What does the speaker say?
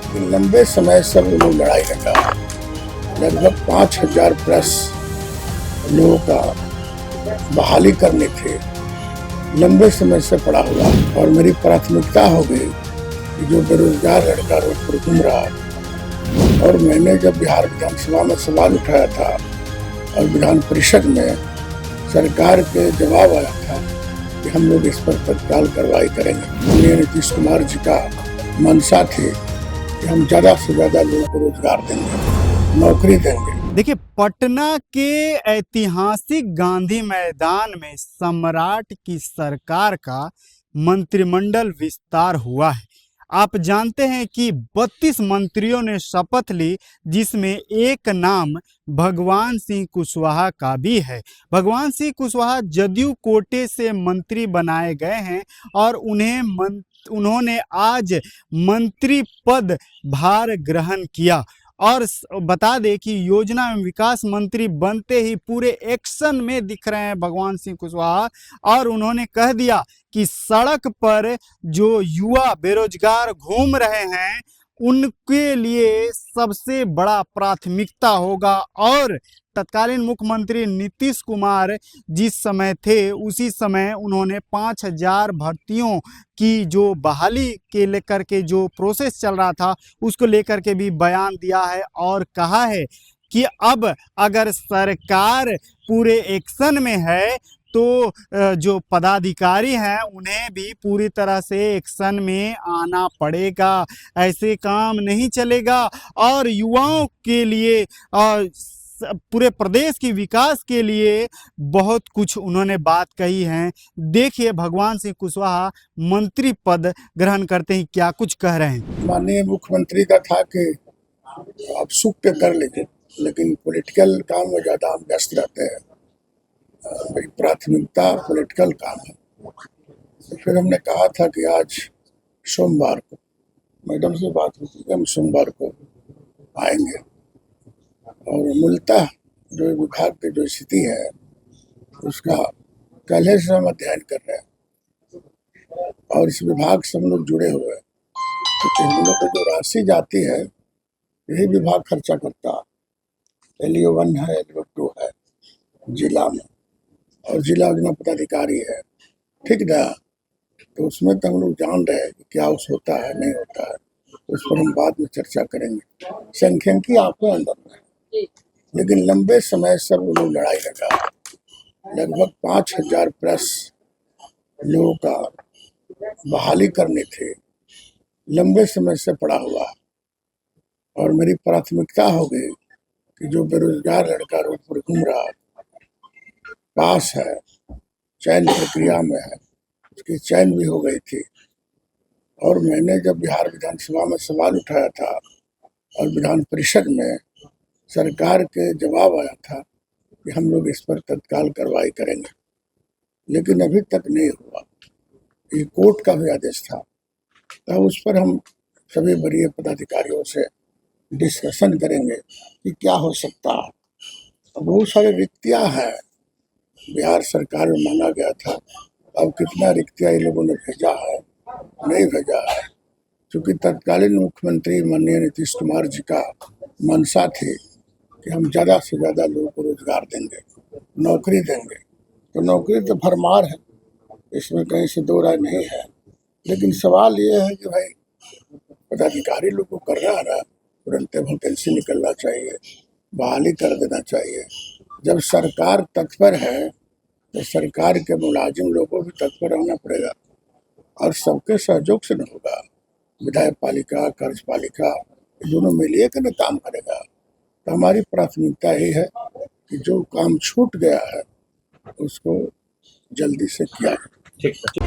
लंबे समय से वो लोग लड़ाई लगा, लगभग 5,000 प्लस लोगों का बहाली करने थे, लंबे समय से पड़ा हुआ। और मेरी प्राथमिकता हो गई कि जो बेरोजगार लड़का रोड पर घूम रहा, और मैंने जब बिहार विधानसभा में सवाल उठाया था और विधान परिषद में सरकार के जवाब आया था कि हम लोग इस पर तत्काल कार्रवाई करेंगे। माननीय नीतीश कुमार जी का मंशा थी कि हम ज्यादा से ज्यादा लोगों को रोजगार देंगे, नौकरी देंगे। देखिए, पटना के ऐतिहासिक गांधी मैदान में सम्राट की सरकार का मंत्रिमंडल विस्तार हुआ है। आप जानते हैं कि 32 मंत्रियों ने शपथ ली, जिसमें एक नाम भगवान सिंह कुशवाहा का भी है। भगवान सिंह कुशवाहा जदयू कोटे से मंत्री बनाए गए हैं और उन्होंने आज मंत्री पद भार ग्रहण किया। और बता दें कि योजना एवं विकास मंत्री बनते ही पूरे एक्शन में दिख रहे हैं भगवान सिंह कुशवाहा, और उन्होंने कह दिया कि सड़क पर जो युवा बेरोजगार घूम रहे हैं उनके लिए सबसे बड़ा प्राथमिकता होगा। और तत्कालीन मुख्यमंत्री नीतीश कुमार जिस समय थे उसी समय उन्होंने 5,000 भर्तियों की जो बहाली के लेकर के जो प्रोसेस चल रहा था उसको लेकर के भी बयान दिया है और कहा है कि अब अगर सरकार पूरे एक्शन में है तो जो पदाधिकारी हैं उन्हें भी पूरी तरह से एक्शन में आना पड़ेगा, ऐसे काम नहीं चलेगा। और युवाओं के लिए पूरे प्रदेश के विकास के लिए बहुत कुछ उन्होंने बात कही है। देखिए भगवान सिंह कुशवाहा मंत्री पद ग्रहण करते ही क्या कुछ कह रहे हैं। माननीय मुख्यमंत्री का था कि आप सुख के कर लीजिए, लेकिन पॉलिटिकल काम में ज्यादा हम व्यस्त रहते हैं। मेरी प्राथमिकता पॉलिटिकल काम है। तो फिर हमने कहा था कि आज सोमवार को मैडम से बात हुई थी कि हम सोमवार को आएंगे, और मूलतः जो विभाग की जो स्थिति है उसका पहले से हम अध्ययन कर रहे हैं, और इस विभाग से हम लोग जुड़े हुए हैं, क्योंकि हम लोग को जो राशि जाती है यही विभाग खर्चा करता है। LEO 1 है, LEO 2 है जिला में, और जिला योजना पदाधिकारी है, ठीक ना। तो उसमें तो हम लोग जान रहे हैं कि क्या उस होता है नहीं होता है, उस पर हम बाद में चर्चा करेंगे। संख्यिकी आपके अंदर में है, लेकिन लंबे समय से वो लोग लड़ाई लगा, लगभग 5,000 प्लस लोगों का बहाली करने थे, लंबे समय से पड़ा हुआ। और मेरी प्राथमिकता हो गई कि जो बेरोजगार लड़का रोड पर घूम रहा, पास है, चयन प्रक्रिया में है, उसकी चयन भी हो गई थी। और मैंने जब बिहार विधानसभा में सवाल उठाया था और विधान परिषद में सरकार के जवाब आया था कि हम लोग इस पर तत्काल कार्रवाई करेंगे, लेकिन अभी तक नहीं हुआ। ये कोर्ट का भी आदेश था, तो उस पर हम सभी वरीय पदाधिकारियों से डिस्कशन करेंगे कि क्या हो सकता है। बहुत सारी रिक्तियां हैं, बिहार सरकार में मांगा गया था, अब कितना रिक्तियां इन लोगों ने भेजा है, नहीं भेजा है। क्योंकि तत्कालीन मुख्यमंत्री माननीय नीतीश कुमार जी का मंशा थी कि हम ज़्यादा से ज़्यादा लोगों को रोजगार देंगे, नौकरी देंगे। तो नौकरी तो भरमार है, इसमें कहीं से दो राय नहीं है, लेकिन सवाल ये है कि भाई पदाधिकारी लोग को करना है ना, तुरंत वैकेंसी निकलना चाहिए, बहाली कर देना चाहिए। जब सरकार तत्पर है तो सरकार के मुलाजिम लोगों को भी तत्पर रहना पड़ेगा, और सबके सहयोग से न होगा। विधायक पालिका, कार्यपालिका, दोनों मिलिए के न काम करेगा। तो हमारी प्राथमिकता यही है कि जो काम छूट गया है उसको जल्दी से किया जाए।